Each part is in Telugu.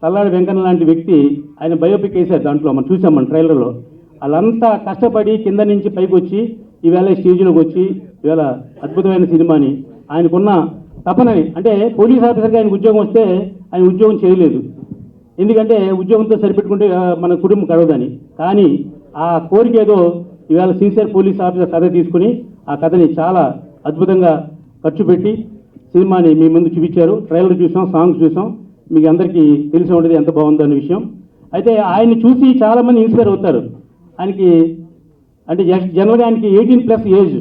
తల్లాడి వెంకన్న లాంటి వ్యక్తి ఆయన బయోపిక్ వేశారు. దాంట్లో మనం చూసాం మన ట్రైలర్లో. వాళ్ళంతా కష్టపడి కింద నుంచి పైకి వచ్చి ఈవేళ స్టేజ్లోకి వచ్చి ఈవేళ అద్భుతమైన సినిమాని ఆయనకున్న తపనని, అంటే పోలీస్ ఆఫీసర్గా ఆయనకు ఉద్యోగం వస్తే ఆయన ఉద్యోగం చేయలేదు, ఎందుకంటే ఉద్యోగంతో సరిపెట్టుకుంటే మన కుటుంబం గడవదని. కానీ ఆ కోరిక ఏదో ఈవేళ సిన్సియర్ పోలీస్ ఆఫీసర్ కథ తీసుకుని ఆ కథని చాలా అద్భుతంగా ఖర్చు పెట్టి సినిమాని మీ ముందు చూపించారు. ట్రైలర్ చూసాం, సాంగ్స్ చూసాం, మీకు అందరికీ తెలిసి ఉంటుంది ఎంత బాగుందో అనే విషయం. అయితే ఆయన్ని చూసి చాలామంది ఇన్స్పైర్ అవుతారు. ఆయనకి అంటే జనరల్గా ఆయనకి 18+ ఏజ్,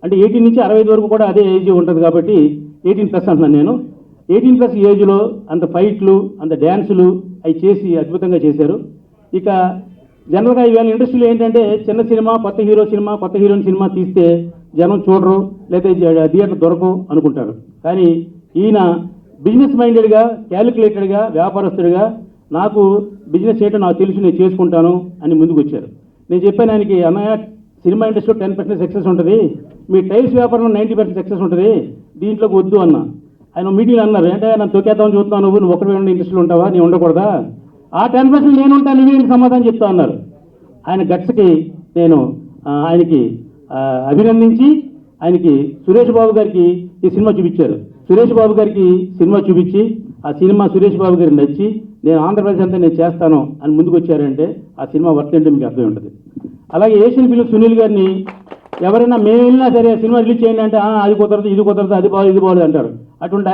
అంటే 18 నుంచి 65 వరకు కూడా అదే ఏజ్ ఉంటుంది కాబట్టి 18+ అంటున్నాను నేను. 18+ ఏజ్లో అంత ఫైట్లు, అంత డ్యాన్సులు అవి చేసి అద్భుతంగా చేశారు. ఇక జనరల్గా ఇవాళ ఇండస్ట్రీలో ఏంటంటే చిన్న సినిమా, కొత్త హీరో సినిమా, కొత్త హీరోయిన్ సినిమా తీస్తే జనం చూడరు, లేదా థియేటర్ దొరకవు అనుకుంటారు. కానీ ఈయన బిజినెస్ మైండెడ్గా, క్యాలిక్యులేటెడ్గా, వ్యాపారస్తుడిగా నాకు బిజినెస్ చేయడం నాకు తెలుసు, నేను చేసుకుంటాను అని ముందుకు వచ్చారు. నేను చెప్పాను ఆయనకి, అన్నయ్య సినిమా ఇండస్ట్రీలో 10% సక్సెస్ ఉంటుంది, మీ టైల్స్ వ్యాపారంలో 90% సక్సెస్ ఉంటుంది, దీంట్లోకి వద్దు అన్న. ఆయన మీటింగ్లో అన్నారు, అంటే నన్ను తొక్కేద్దామని చూస్తున్నావు, నువ్వు ఒకటి ఇండస్ట్రీలో ఉంటావా, నేను ఉండకూడదా, ఆ 10% నేను ఉంటాను, నువ్వేంటి సమాధానం చెప్తా అన్నారు. ఆయన గట్స్కి నేను ఆయనకి అభినందించి ఆయనకి సురేష్ బాబు గారికి ఈ సినిమా చూపించారు. సురేష్ బాబు గారికి సినిమా చూపించి ఆ సినిమా సురేష్ బాబు గారికి నచ్చి నేను ఆంధ్రప్రదేశ్ అంతా నేను చేస్తాను అని ముందుకు వచ్చారంటే ఆ సినిమా వర్త్ ఏంటో మీకు అర్థమై ఉంటుంది. అలాగే ఏషియన్ ఫిల్మ్ సునీల్ గారిని ఎవరైనా మేము వెళ్ళినా సరే సినిమా రిలీజ్ చేయండి అంటే అది కుదరదు, ఇది కుదరదు, అది బాగోదు, ఇది బాగోదు అంటారు. అటువంటి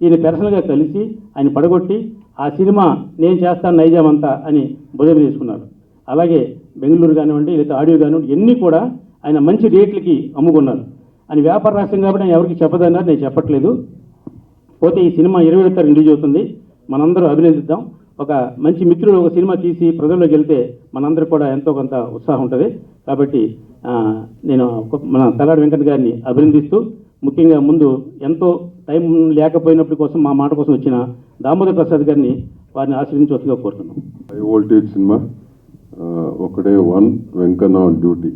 ఈయన పర్సనల్గా కలిసి ఆయన పడగొట్టి ఆ సినిమా నేను చేస్తాను నైజాం అంతా అని భుజం తీసుకున్నారు. అలాగే బెంగళూరు కానివ్వండి, లేదా ఆడియో కానివ్వండి, ఇవన్నీ కూడా ఆయన మంచి రేట్లకి అమ్ముకున్నారు. అని వ్యాపార రాష్ట్రం కాబట్టి ఆయన ఎవరికి చెప్పదన్నారు, నేను చెప్పట్లేదు. పోతే ఈ సినిమా 21వ తారీఖు రిలీజ్ అవుతుంది, మనందరూ అభినందిద్దాం. ఒక మంచి మిత్రుడు ఒక సినిమా తీసి ప్రజల్లోకి వెళ్తే మనందరూ కూడా ఎంతో కొంత ఉత్సాహం ఉంటుంది. కాబట్టి నేను మన తల్లాడి వెంకన్న గారిని అభినందిస్తూ, ముఖ్యంగా ముందు ఎంతో టైం లేకపోయినప్పటి కోసం మా మాట కోసం వచ్చిన దామోదర్ ప్రసాద్ గారిని వారిని ఆశీర్వదించవలసిగా కోరుతున్నాం. హై వోల్టేజ్ సినిమా ఒకడే one, Venkanna on duty.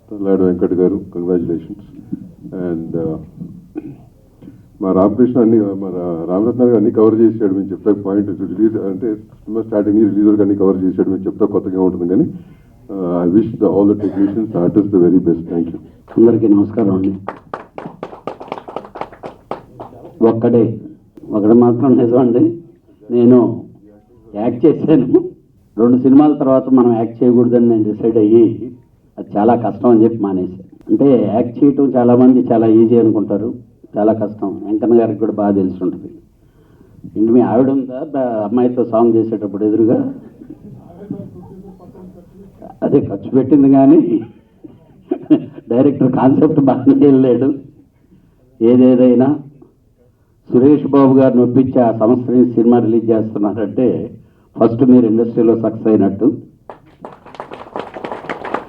Talladi Venkat garu congratulations. And మా రామకృష్ణ మన రామరత్న గారు అన్ని కవర్ చేసాడు, మేము చెప్తా పాయింట్ రిలీజ్ అంటే సినిమా స్టార్టింగ్ రిలీజ్ వరకు అన్ని కవర్ చేసాడు, మేము చెప్తా కొత్తగా ఉంటుంది. కానీ I wish all the technicians, artist the very best. Thank you. అందరికీ నమస్కారం అండి. ఒకటి మాత్రం నిజం అండి, నేను యాక్ట్ చేశాను. 2 సినిమాల తర్వాత మనం యాక్ట్ చేయకూడదని నేను డిసైడ్ అయ్యి అది చాలా కష్టం అని చెప్పి మానేశాను. అంటే యాక్ట్ చేయటం చాలామంది చాలా ఈజీ అనుకుంటారు, చాలా కష్టం. వెంకన్న గారికి కూడా బాగా తెలిసి ఉంటుంది. ఇంటి మీ ఆవిడ ఉందా అమ్మాయితో సాంగ్ చేసేటప్పుడు ఎదురుగా? అదే ఖర్చు పెట్టింది, కానీ డైరెక్టర్ కాన్సెప్ట్ బాగా వెళ్ళాడు. ఏదేదైనా సురేష్ బాబు గారిని ఒప్పించి ఆ సంస్థని సినిమా రిలీజ్ చేస్తున్నారంటే ఫస్ట్ మీరు ఇండస్ట్రీలో సక్సెస్ అయినట్టు.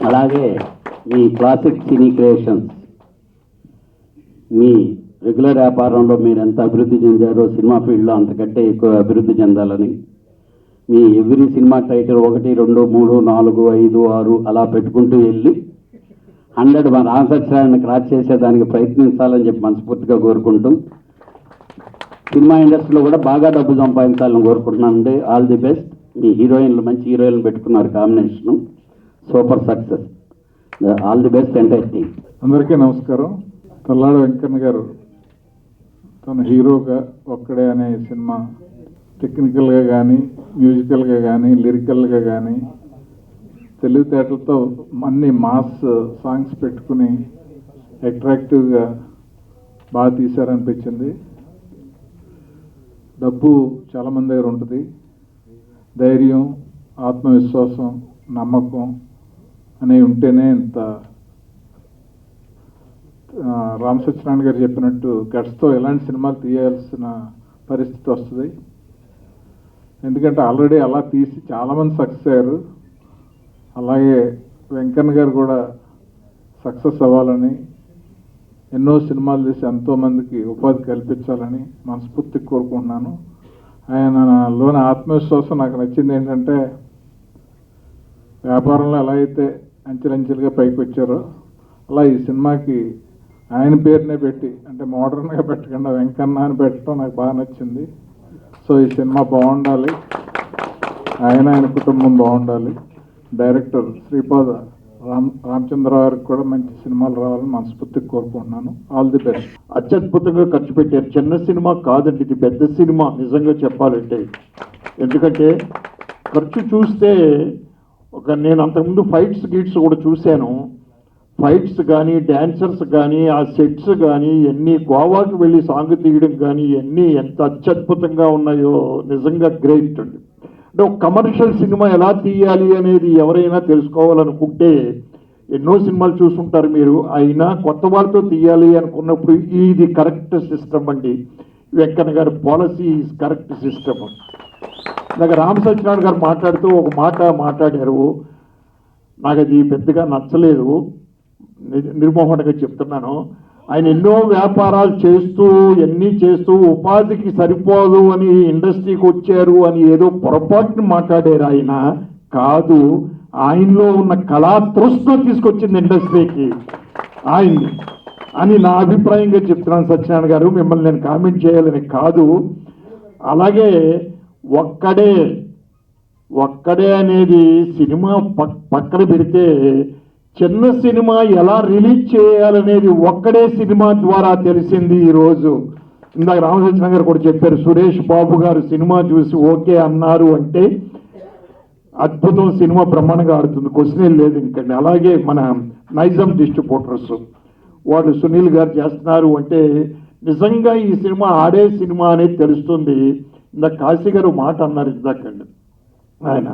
అలాగే మీ క్లాసిక్ సినీ క్రియేషన్స్, మీ రెగ్యులర్ వ్యాపారంలో మీరు ఎంత అభివృద్ధి చెందారో సినిమా ఫీల్డ్లో అంతకంటే ఎక్కువ అభివృద్ధి చెందాలని, మీ ఎవ్రీ సినిమా టైటిల్ 1, 2, 3, 4, 5, 6 అలా పెట్టుకుంటూ వెళ్ళి 100 మన రామసత్యాన్ని క్రాస్ చేసేదానికి ప్రయత్నించాలని చెప్పి మనస్ఫూర్తిగా కోరుకుంటూ, సినిమా ఇండస్ట్రీలో కూడా బాగా డబ్బు సంపాదించాలని కోరుకుంటున్నానండి. All the best. మీ హీరోయిన్లు మంచి హీరోయిన్లు పెట్టుకున్నారు, combination super success. All the best entire team. అందరికీ నమస్కారం. తల్లాడి వెంకన్న గారు తన హీరోగా ఒక్కడే అనే సినిమా టెక్నికల్గా కానీ, మ్యూజికల్గా కానీ, లిరికల్గా కానీ తెలివితేటలతో అన్ని మాస్ సాంగ్స్ పెట్టుకుని అట్రాక్టివ్గా బాగా తీశారనిపించింది. డబ్బు చాలామంది దగ్గర ఉంటుంది, ధైర్యం, ఆత్మవిశ్వాసం, నమ్మకం అనేవి ఉంటేనే ఇంత రామ్ సత్యనారాయణ గారు చెప్పినట్టు గట్స్తో ఎలాంటి సినిమాలు తీయాల్సిన పరిస్థితి వస్తుంది. ఎందుకంటే ఆల్రెడీ అలా తీసి చాలామంది సక్సెస్ అయ్యారు. అలాగే వెంకన్న గారు కూడా సక్సెస్ అవ్వాలని, ఎన్నో సినిమాలు తీసి ఎంతోమందికి ఉపాధి కల్పించాలని మనస్ఫూర్తిగా కోరుకుంటున్నాను. ఆయనలోని ఆత్మవిశ్వాసం నాకు నచ్చింది. ఏంటంటే వ్యాపారంలో ఎలా అయితే అంచెలంచెలుగా పైకి వచ్చారో అలా ఈ సినిమాకి ఆయన పేరునే పెట్టి, అంటే మోడర్న్గా పెట్టకుండా వెంకన్న అని పెట్టడం నాకు బాగా నచ్చింది. సో ఈ సినిమా బాగుండాలి, ఆయన కుటుంబం బాగుండాలి. డైరెక్టర్ శ్రీపాద రామచంద్ర గారికి కూడా మంచి సినిమాలు రావాలని మనస్ఫూర్తిగా కోరుకుంటున్నాను. All the best. అత్యద్భుతంగా ఖర్చు పెట్టారు. చిన్న సినిమా కాదండి, ఇది పెద్ద సినిమా నిజంగా చెప్పాలంటే. ఎందుకంటే ఖర్చు చూస్తే నేను అంతకుముందు ఫైట్స్ కూడా చూశాను. ఫైట్స్ కానీ, డాన్సర్స్ కానీ, ఆ సెట్స్ కానీ, ఎన్ని గోవాకి వెళ్ళి సాంగ్ తీయడం కానీ, ఎన్ని ఎంత అత్యద్భుతంగా ఉన్నాయో నిజంగా గ్రేట్ అండి. అంటే ఒక కమర్షియల్ సినిమా ఎలా తీయాలి అనేది ఎవరైనా తెలుసుకోవాలనుకుంటే ఎన్నో సినిమాలు చూసుంటారు మీరు. అయినా కొత్త వాళ్ళతో తీయాలి అనుకున్నప్పుడు ఇది కరెక్ట్ సిస్టమ్ అండి. వెంకన్న గారి పాలసీ ఈజ్ కరెక్ట్ సిస్టమ్. నాకు రామ సత్యనారాయణ గారు మాట్లాడుతూ ఒక మాట మాట్లాడారు, నాకు అది పెద్దగా నచ్చలేదు. నిర్మోహంగా చెప్తున్నాను. ఆయన ఎన్నో వ్యాపారాలు చేస్తూ ఎన్ని చేస్తూ ఉపాధికి సరిపోదు అని ఇండస్ట్రీకి వచ్చారు అని ఏదో పొరపాటుని మాట్లాడారు. ఆయన కాదు, ఆయనలో ఉన్న కళా తృష్ణ తీసుకొచ్చింది ఇండస్ట్రీకి ఆయన్ని అని నా అభిప్రాయంగా చెప్తున్నాను. సత్యనారాయణ గారు, మిమ్మల్ని నేను కామెంట్ చేయాలని కాదు. అలాగే ఒక్కడే అనేది సినిమా పక్కన పెడితే చిన్న సినిమా ఎలా రిలీజ్ చేయాలనేది ఒక్కడే సినిమా ద్వారా తెలిసింది ఈరోజు. ఇందాక రామకృష్ణ గారు కూడా చెప్పారు, సురేష్ బాబు గారు సినిమా చూసి ఓకే అన్నారు అంటే అద్భుతం, సినిమా బ్రహ్మాండంగా ఆడుతుంది, క్వశ్చన్ లేదు ఇంకండి. అలాగే మన నైజాం డిస్ట్రిబ్యూటర్స్ వాళ్ళు సునీల్ గారు చేస్తున్నారు అంటే నిజంగా ఈ సినిమా ఆడే సినిమా అనేది తెలుస్తుంది. ఇందాక కాశీ గారు మాట అన్నారు ఇందాకండి, ఆయన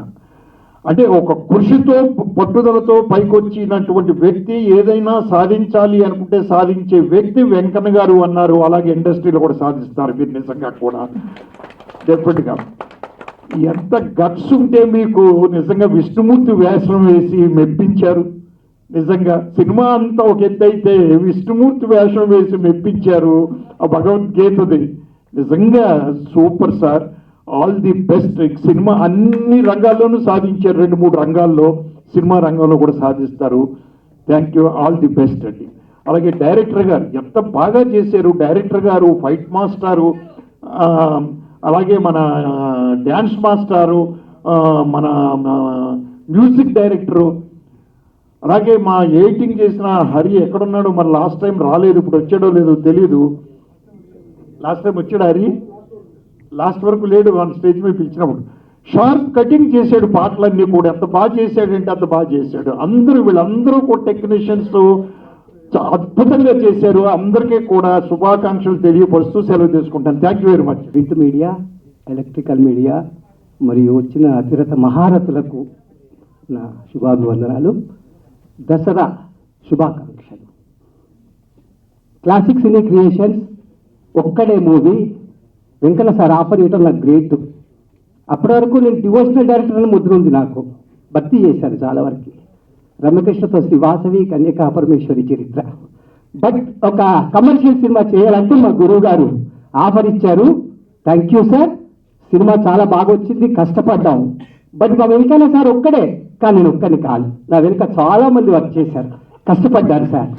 అంటే ఒక కృషితో పట్టుదలతో పైకొచ్చినటువంటి వ్యక్తి, ఏదైనా సాధించాలి అనుకుంటే సాధించే వ్యక్తి వెంకన్న గారు అన్నారు. అలాగే ఇండస్ట్రీలో కూడా సాధిస్తారు మీరు నిజంగా కూడా డెఫినెట్గా. ఎంత గట్స్ ఉంటే మీకు నిజంగా విష్ణుమూర్తి వేషం వేసి మెప్పించారు. నిజంగా సినిమా అంతా ఒక ఎత్తు అయితే విష్ణుమూర్తి వేషం వేసి మెప్పించారు. ఆ భగవద్గీతది నిజంగా super sir, all the best. Cinema అన్ని రంగాల్లోనూ సాధించారు, 2-3 రంగాల్లో సినిమా రంగంలో కూడా సాధిస్తారు. Thank you, all the best అండి. అలాగే డైరెక్టర్ గారు ఎంత బాగా చేశారు. డైరెక్టర్ గారు, ఫైట్ మాస్టారు, అలాగే మన డ్యాన్స్ మాస్టారు, మన మ్యూజిక్ డైరెక్టరు, అలాగే మా ఎడిటింగ్ చేసిన హరి ఎక్కడున్నాడు, మరి లాస్ట్ టైం రాలేదు, ఇప్పుడు వచ్చాడో లేదో తెలియదు. లాస్ట్ టైం వచ్చాడు హరి, లాస్ట్ వరకు లేడు, వన్ స్టేజ్ మీద పిలిచినప్పుడు. షార్ప్ కటింగ్ చేశాడు పాటలన్నీ కూడా, ఎంత బాగా చేశాడంటే అంత బాగా చేశాడు. వీళ్ళందరూ కూడా టెక్నీషియన్స్ అద్భుతంగా చేశారు. అందరికీ కూడా శుభాకాంక్షలు తెలియపరుస్తూ సెలవు తీసుకుంటాను. Thank you very much. Print media, electrical media మరియు వచ్చిన అతిరథ మహారథులకు నా శుభాభివందనాలు, దసరా శుభాకాంక్షలు. క్లాసిక్ సినీ క్రియేషన్స్ ఒక్కడే మూవీ, వెంకన్న సార్ ఆఫర్ చేయటం నాకు గ్రేట్. అప్పటి వరకు నేను డివోషనల్ డైరెక్టర్ అని ముద్ర ఉంది నాకు, భక్తి చేశాను చాలా వరకు. రమ్యకృష్ణతో శ్రీవాసవి, కన్యకా పరమేశ్వరి చరిత్ర. బట్ ఒక కమర్షియల్ సినిమా చేయాలంటే మా గురువు గారు ఆఫర్ ఇచ్చారు. Thank you sir. సినిమా చాలా బాగా వచ్చింది, కష్టపడ్డాము. బట్ మా వెంకన్న సార్ ఒక్కడే, కానీ నేను ఒక్కని కాదు, నా వెనుక చాలా మంది వర్క్ చేశారు, కష్టపడ్డారు సార్.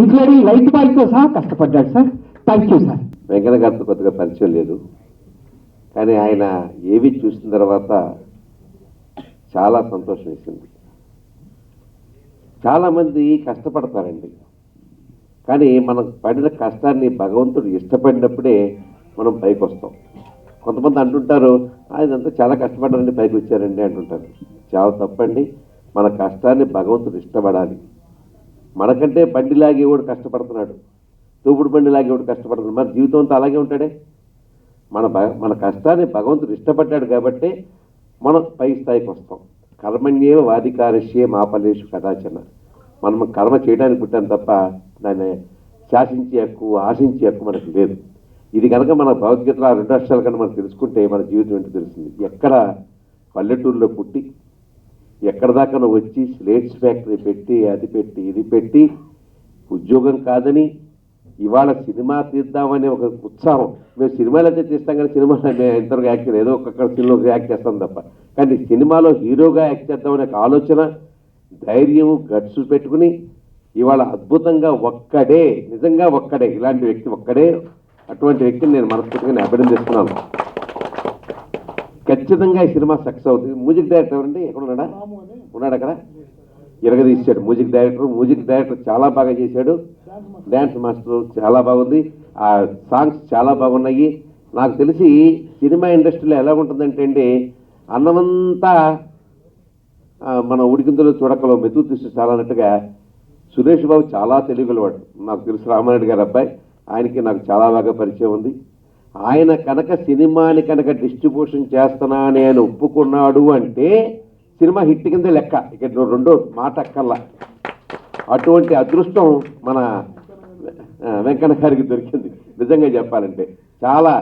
ఇంక్లూడింగ్ లైట్ బాయ్తో సహా కష్టపడ్డాడు sir. Thank you sir. Venkanna గారితో కొద్దిగా పరిచయం లేదు, కానీ ఆయన ఏవి చూసిన తర్వాత చాలా సంతోషం వేసింది. చాలామంది కష్టపడతారండి, కానీ మనం పడిన కష్టాన్ని భగవంతుడు ఇష్టపడినప్పుడే మనం పైకి వస్తాం. కొంతమంది అంటుంటారు, ఆయనంతా చాలా కష్టపడ్డారండి పైకి వచ్చారండి అంటుంటారు. చాలా తప్పండి. మన కష్టాన్ని భగవంతుడు ఇష్టపడాలి. మనకంటే బండి లాగేవాడు కష్టపడుతున్నాడు, తూపుడు బండి లాగేవాడు కష్టపడుతున్నాడు, మన జీవితం అంతా అలాగే ఉంటాడే. మన కష్టాన్ని భగవంతుడు ఇష్టపడ్డాడు కాబట్టి మనం పై స్థాయికి వస్తాం. కర్మణ్యేవ వాధికారస్యే మా ఫలేషు కదాచన. మనం కర్మ చేయడానికి పుట్టాను తప్ప దాన్ని శాసించే హక్కు, ఆశించే హక్కు మనకు లేదు. ఇది కనుక మన భగవద్గీతలో 2 అక్షరాల కన్నా మనం తెలుసుకుంటే మన జీవితం ఏంటో తెలుస్తుంది. ఎక్కడ పల్లెటూరులో పుట్టి ఎక్కడ దాకా వచ్చి స్లేట్స్ ఫ్యాక్టరీ పెట్టి అది పెట్టి ఇది పెట్టి ఉద్యోగం కాదని ఇవాళ సినిమా తీద్దామనే ఒక ఉత్సాహం. మేము సినిమాలు అయితే తీస్తాం కానీ సినిమాలో ఎంతవరకు యాక్ట్ ఏదో ఒక్కొక్క సినిమాలో యాక్ట్ చేస్తాం తప్ప, కానీ సినిమాలో హీరోగా యాక్ట్ చేద్దామనే ఒక ఆలోచన, ధైర్యం, గట్స్ పెట్టుకుని ఇవాళ అద్భుతంగా ఒక్కడే, నిజంగా ఒక్కడే, ఇలాంటి వ్యక్తి ఒక్కడే. అటువంటి వ్యక్తిని నేను మనస్ఫూర్తిగా అభినందిస్తున్నాను. ఖచ్చితంగా ఈ సినిమా సక్సెస్ అవుతుంది. మ్యూజిక్ డైరెక్టర్ ఎవరండి, ఎక్కడ ఉన్నాడా? ఉన్నాడు అక్కడ. ఇరగదీశాడు మ్యూజిక్ డైరెక్టర్ చాలా బాగా చేశాడు. డ్యాన్స్ మాస్టర్ చాలా బాగుంది. ఆ సాంగ్స్ చాలా బాగున్నాయి. నాకు తెలిసి సినిమా ఇండస్ట్రీలో ఎలా ఉంటుందంటే అండి, అన్నమంతా మన ఉడికిందులో చూడకలో మెతుకు తీసి చాలా అన్నట్టుగా సురేష్ బాబు చాలా తెలివిగలవాడు. నాకు తెలుసు, రామారెడ్డి గారి అబ్బాయి, ఆయనకి నాకు చాలా బాగా పరిచయం ఉంది. ఆయన కనుక సినిమాని కనుక డిస్ట్రిబ్యూషన్ చేస్తున్నా నేను ఒప్పుకున్నాడు అంటే సినిమా హిట్ కింద లెక్క. ఇక రెండో మాట అక్కర్లా. అటువంటి అదృష్టం మన వెంకన్న గారికి దొరికింది. నిజంగా చెప్పాలంటే చాలా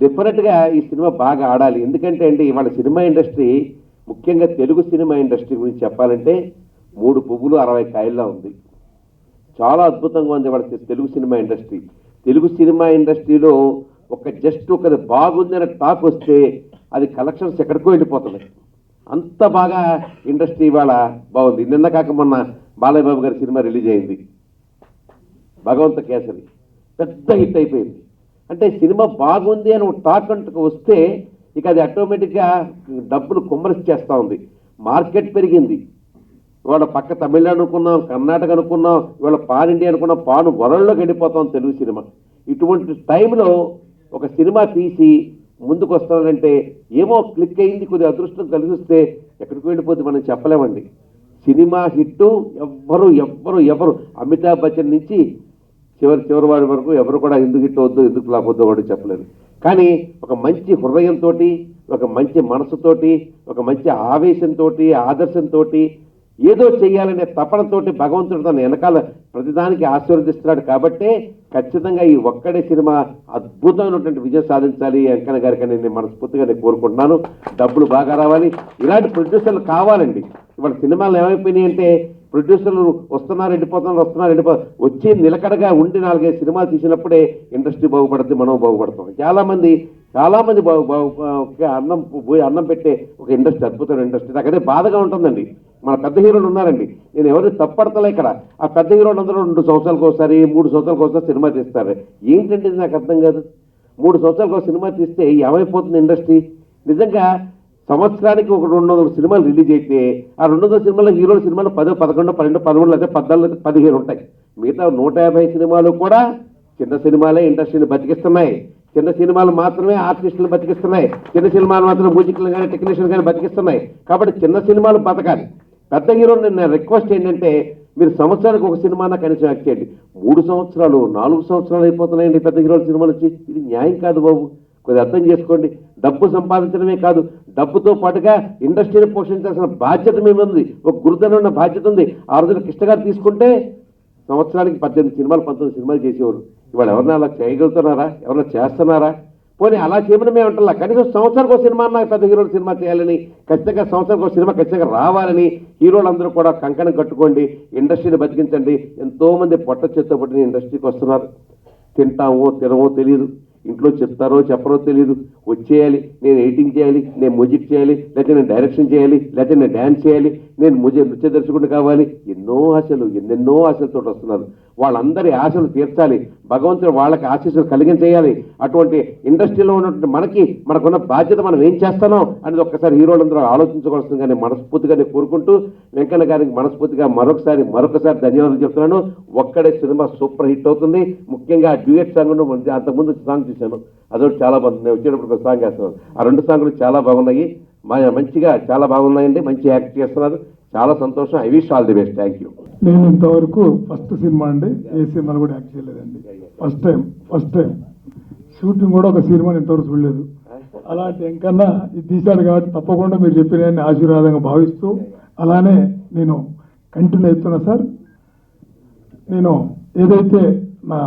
డెఫినెట్గా ఈ సినిమా బాగా ఆడాలి. ఎందుకంటే అండి ఇవాళ సినిమా ఇండస్ట్రీ, ముఖ్యంగా తెలుగు సినిమా ఇండస్ట్రీ గురించి చెప్పాలంటే 3 పువ్వులు 60 కాయల్లా ఉంది. చాలా అద్భుతంగా ఉంది వాళ్ళ Telugu cinema industry. Telugu cinema ఇండస్ట్రీలో జస్ట్ ఒకది బాగుందని టాక్ వస్తే అది కలెక్షన్స్ ఎక్కడికో వెళ్ళిపోతున్నాయి. అంత బాగా ఇండస్ట్రీ ఇవాళ బాగుంది. నిన్న కాక మొన్న బాలయ్య బాబు గారి సినిమా రిలీజ్ అయింది, భగవంత కేసరి, పెద్ద హిట్ అయిపోయింది. అంటే సినిమా బాగుంది అని ఒక టాక్ అంటూ వస్తే ఇక అది ఆటోమేటిక్గా డబ్బులు కుమ్మరిచ్చేస్తూ ఉంది. మార్కెట్ పెరిగింది. ఇవాళ పక్క తమిళనాడు అనుకున్నాం, కర్ణాటక అనుకున్నాం, ఇవాళ పాన్ ఇండియా అనుకున్నాం, పాన్ వరల్డ్లోకి వెళ్ళిపోతాం తెలుగు సినిమా. ఇటువంటి టైంలో ఒక సినిమా తీసి ముందుకు వస్తానంటే ఏమో క్లిక్ అయింది, కొద్దిగా అదృష్టం కలిసి వస్తే ఎక్కడికి వెళ్ళిపోతుంది మనం చెప్పలేమండి. సినిమా హిట్టు ఎవరు అమితాబ్ బచ్చన్ నుంచి చివరి వారి వరకు ఎవరు కూడా ఎందుకు హిట్ అవద్దు, ఎందుకు లాభవద్దు కూడా చెప్పలేరు. కానీ ఒక మంచి హృదయంతో, ఒక మంచి మనసుతోటి, ఒక మంచి ఆవేశంతో, ఆదర్శంతో ఏదో చేయాలనే తపనతోటి భగవంతుడు తన వెనకాల ప్రతిదానికి ఆశీర్వదిస్తున్నాడు. కాబట్టే ఖచ్చితంగా ఈ ఒక్కడే సినిమా అద్భుతమైనటువంటి విజయం సాధించాలి వెంకన్న గారికి నేను మనస్ఫూర్తిగా నేను కోరుకుంటున్నాను. డబ్బులు బాగా రావాలి, ఇలాంటి ప్రొడ్యూసర్లు కావాలండి. ఇవాళ సినిమాలు ఏమైపోయినాయి అంటే ప్రొడ్యూసర్లు వస్తున్నారు వెళ్ళిపోతున్నారు, వచ్చి నిలకడగా ఉండి 4-5 సినిమాలు తీసినప్పుడే ఇండస్ట్రీ బాగుపడుతుంది, మనం బాగుపడతాం. చాలామంది అన్నం పెట్టే ఒక ఇండస్ట్రీ, అద్భుతమైన ఇండస్ట్రీ. నాకు అదే బాధగా ఉంటుందండి. మన పెద్ద హీరోలు ఉన్నారండి, నేను ఎవరు తప్పడతలే ఇక్కడ. ఆ పెద్ద హీరోలు అందరూ 2 సంవత్సరాలకు ఒకసారి 3 సంవత్సరాలకు ఒకసారి సినిమా తీస్తారు. ఏంటంటే నాకు అర్థం కాదు. 3 సంవత్సరాలకు ఒక సినిమా తీస్తే ఏమైపోతుంది ఇండస్ట్రీ? నిజంగా సంవత్సరానికి ఒక 200 సినిమాలు రిలీజ్ అయితే ఆ 200 సినిమాలు హీరోల సినిమాలు 10, 11, 12, 13 లేదా 14, 15 ఉంటాయి. మిగతా 150 సినిమాలు కూడా చిన్న సినిమాలే ఇండస్ట్రీని బతికిస్తున్నాయి. చిన్న సినిమాలు మాత్రమే ఆర్టిస్టులు బతికిస్తున్నాయి. చిన్న సినిమాలు మాత్రమే మ్యూజిక్లు కానీ టెక్నీషియన్ కానీ బతికిస్తున్నాయి. కాబట్టి చిన్న సినిమాలు బతకాలి. పెద్ద హీరోలు నేను రిక్వెస్ట్ ఏంటంటే మీరు సంవత్సరానికి ఒక సినిమానా కనీసం యాక్ట్ చేయండి. 3 సంవత్సరాలు 4 సంవత్సరాలు అయిపోతున్నాయండి పెద్ద హీరోల సినిమాలు వచ్చి. ఇది న్యాయం కాదు బాబు, కొద్దిగా అర్థం చేసుకోండి. డబ్బు సంపాదించడమే కాదు, డబ్బుతో పాటుగా ఇండస్ట్రీని పోషించాల్సిన బాధ్యత మేము ఉంది, ఒక గురుతరమైన బాధ్యత ఉంది. ఆ రోజున కృష్ణ గారు తీసుకుంటే సంవత్సరానికి 18 సినిమాలు 19 సినిమాలు చేసేవారు. ఇవాళ ఎవరన్నా అలా చేయగలుగుతున్నారా? ఎవరన్నా చేస్తున్నారా? పోనీ అలా చేయమని మేము అంటలా, కనీసం సంవత్సరానికి ఒక సినిమా నాకు పెద్ద హీరోల సినిమా చేయాలని, ఖచ్చితంగా సంవత్సరానికి ఒక సినిమా ఖచ్చితంగా రావాలని హీరోలందరూ కూడా కంకణం కట్టుకోండి, ఇండస్ట్రీని బతికించండి. ఎంతోమంది పొట్ట చేత్తో పట్టిన ఇండస్ట్రీకి వస్తున్నారు. తింటామో తినమో తెలియదు, ఇంట్లో చెప్తారో చెప్పరో తెలియదు, వచ్చేయాలి, నేను ఎడిటింగ్ చేయాలి, నేను మ్యూజిక్ చేయాలి, లేకపోతే నేను డైరెక్షన్ చేయాలి, లేకపోతే నేను డ్యాన్స్ చేయాలి, నేను నృత్య దర్శకుడు కావాలి. ఎన్నెన్నో ఆశలతో వస్తున్నారు. వాళ్ళందరి ఆశలు తీర్చాలి, భగవంతుడు వాళ్ళకి ఆశీస్సులు కలిగించేయాలి. అటువంటి ఇండస్ట్రీలో ఉన్నటువంటి మనకున్న బాధ్యత మనం ఏం చేస్తానో అనేది ఒక్కసారి హీరోలందరూ ఆలోచించుకోవాల్సిందిగా నేను మనస్ఫూర్తిగా నేను కోరుకుంటూ వెంకన్న గారికి మనస్ఫూర్తిగా మరొకసారి ధన్యవాదాలు చెప్తున్నాను. ఒక్కడే సినిమా సూపర్ హిట్ అవుతుంది. ముఖ్యంగా డ్యూయట్ సాంగ్, అంతకుముందు సాంగ్ చూశాను, అదొకటి చాలా బాగుంది. నేను వచ్చేటప్పుడు ఒక సాంగ్ వేస్తున్నాను. ఆ 2 సాంగులు చాలా బాగున్నాయి, మంచిగా చాలా బాగున్నాయండి. మంచి యాక్ట్ చేస్తున్నారు, చాలా సంతోషం. I wish all the best. Thank you. నేను ఇంతవరకు ఫస్ట్ సినిమా అండి, ఏ సినిమాలు కూడా యాక్ట్ చేయలేదండి. ఫస్ట్ టైం షూటింగ్ కూడా ఒక సినిమాని ఇంతవరకు చూడలేదు. అలాంటి వెంకన్నా ఇది తీశాడు కాబట్టి తప్పకుండా మీరు చెప్పిన ఆశీర్వాదంగా భావిస్తూ అలానే నేను కంటిన్యూ అవుతున్నా సార్. నేను ఏదైతే నా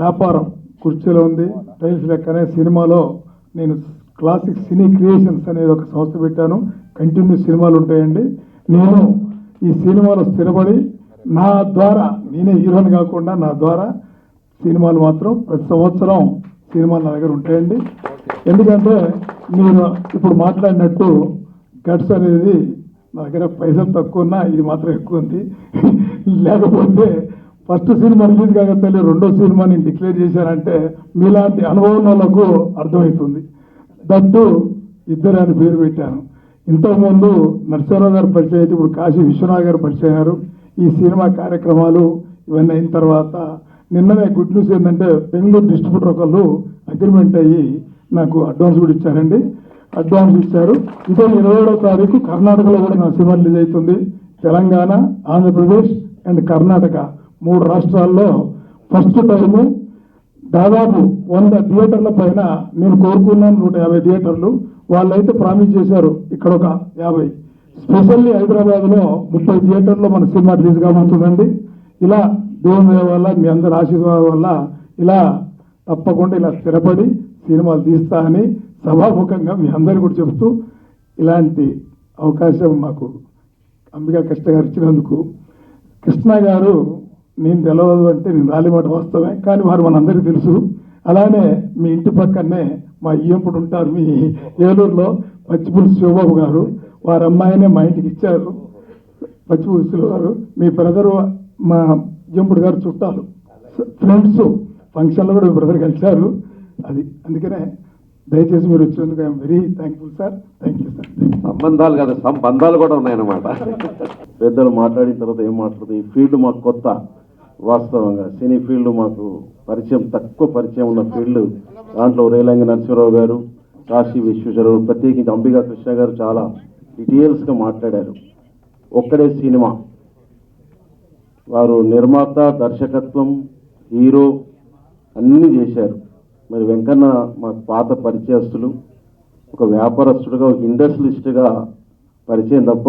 వ్యాపారం కుర్చీలో ఉంది, టైల్స్ లెక్కనే సినిమాలో నేను క్లాసిక్ సినీ క్రియేషన్స్ అనేది ఒక సంస్థ పెట్టాను. కంటిన్యూ సినిమాలు ఉంటాయండి. నేను ఈ సినిమాలో స్థిరపడి నా ద్వారా, నేనే హీరోని కాకుండా నా ద్వారా సినిమాలు మాత్రం ప్రతి సంవత్సరం సినిమాలు నా దగ్గర ఉంటాయండి. ఎందుకంటే మీరు ఇప్పుడు మాట్లాడినట్టు గట్స్ అనేది నా దగ్గర పైసలు తక్కువ ఉన్నా ఇది మాత్రం ఎక్కువ ఉంది. లేకపోతే ఫస్ట్ సినిమా రిలీజ్ కాకపోతే 2వ సినిమా నేను డిక్లేర్ చేశానంటే మీలాంటి అనుభవం వాళ్ళకు అర్థమవుతుంది. దట్టు ఇద్దరు అని పేరు పెట్టాను. ఇంతకుముందు నరసింహరావు గారు పరిచయం అయితే ఇప్పుడు కాశీ విశ్వనాథ్ గారు పరిచయం అయ్యారు. ఈ సినిమా కార్యక్రమాలు ఇవన్నీ అయిన తర్వాత నిన్ననే గుడ్ న్యూస్ ఏంటంటే బెంగళూరు డిస్ట్రిబ్యూటర్ ఒకళ్ళు అగ్రిమెంట్ అయ్యి నాకు అడ్వాన్స్ కూడా ఇచ్చారండి. అడ్వాన్స్ ఇచ్చారు. ఇదే 27వ తారీఖు కర్ణాటకలో కూడా నా సినిమా రిలీజ్ అవుతుంది. తెలంగాణ, ఆంధ్రప్రదేశ్ అండ్ కర్ణాటక 3 రాష్ట్రాల్లో ఫస్ట్ టైము దాదాపు 100 థియేటర్ల పైన నేను కోరుకున్నాను. 150 థియేటర్లు వాళ్ళైతే ప్రామిస్ చేశారు. ఇక్కడ ఒక 50. స్పెషల్లీ హైదరాబాద్లో 30 థియేటర్లో మన సినిమా రిలీజ్ కాబోతుందండి. ఇలా దేవుని దయ వల్ల, మీ అందరి ఆశీర్వాదం వల్ల ఇలా తప్పకుండా ఇలా స్థిరపడి సినిమాలు తీస్తా అని సభాముఖంగా మీ అందరికీ కూడా చెబుతూ, ఇలాంటి అవకాశం మాకు అంబికా కృష్ణ గారు ఇచ్చినందుకు. కృష్ణ గారు నేను తెలవదు అంటే నేను రాలిమాట వాస్తవమే, కానీ వారు మనందరికీ తెలుసు. అలానే మీ ఇంటి పక్కనే మా ఈయంపుడు ఉంటారు, మీ ఏలూరులో పచ్చిపులుసు శివబాబు గారు. వారి అమ్మాయినే మా ఇంటికి ఇచ్చారు, పచ్చిపులుసులు గారు. మీ బ్రదరు మా ఈయంపుడు గారు చుట్టాలు, ఫ్రెండ్స్. ఫంక్షన్లో కూడా మీ బ్రదర్ కలిశారు. అది అందుకనే దయచేసి మీరు వచ్చినందుకు I'm very thankful sir. Thank you sir. సంబంధాలు కదా, సంబంధాలు కూడా ఉన్నాయన్నమాట. పెద్దలు మాట్లాడిన తర్వాత ఏం మాట్లాడుతుంది, ఈ ఫీల్డ్ మాకు కొత్త. వాస్తవంగా సినీ ఫీల్డ్ మాకు తక్కువ పరిచయం ఉన్న ఫీల్డ్. దాంట్లో రేలంగి నరసింహరావు గారు, కాశీ విశ్వేశ్వరరావు, ప్రత్యేకించి అంబికా కృష్ణ గారు చాలా డీటెయిల్స్గా మాట్లాడారు. ఒక్కడే సినిమా, వారు నిర్మాత, దర్శకత్వం, హీరో అన్నీ చేశారు. మరి వెంకన్న మాకు పాత పరిచయస్తులు, ఒక వ్యాపారస్తుడుగా, ఒక ఇండస్ట్రియలిస్ట్గా పరిచయం తప్ప